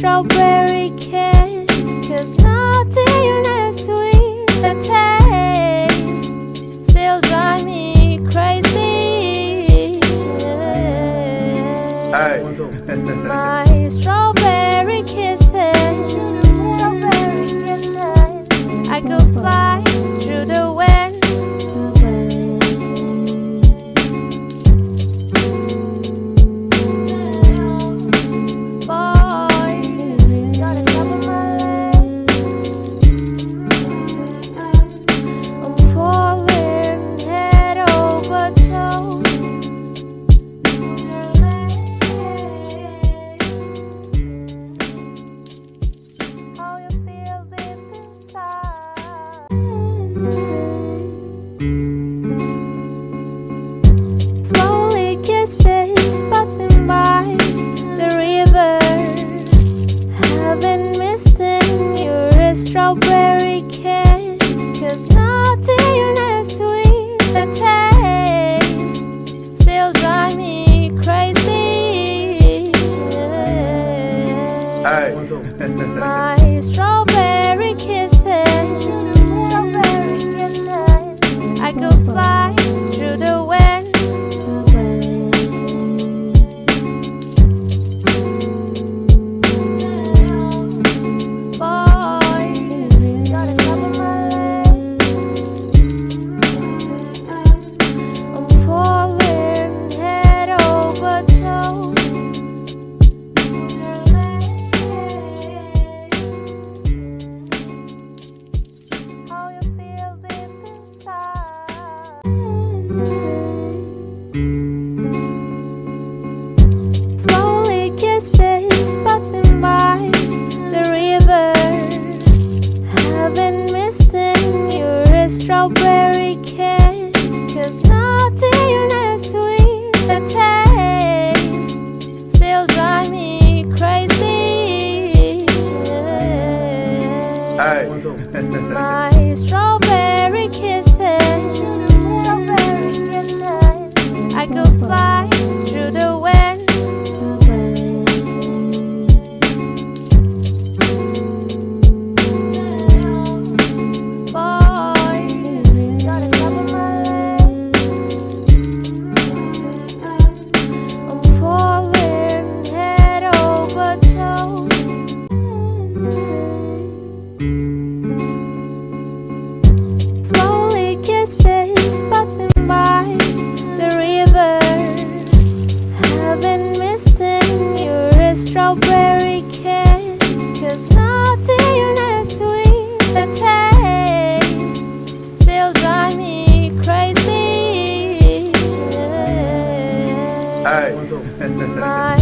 strawberry kiss, 'cause nothing as sweet the taste still drive me crazy. My strawberry kisses, I could fly through the wind. Boy, gotta cover my legs. I'm falling head over toes. How you feel deep inside. Slowly kisses passing by the river. I've been missing your strawberry kiss, 'cause nothing as sweet the taste still drive me crazy. My strawberry kisses, I could fly through the wind. Boy, gotta cover my legs. I'm falling head over toes. How you feel deep inside. Slowly kisses passing by the river. I've been missing your strawberry kiss, 'cause nothing as sweet the taste still drive me crazy. My strawberry kisses, I could fly through the wind. Boy, gotta cover my legs. I'm falling head over toes. Slowly kisses passing by the river. I've been missing your strawberry kiss, 'cause nothing as sweet the taste still drive me crazy. My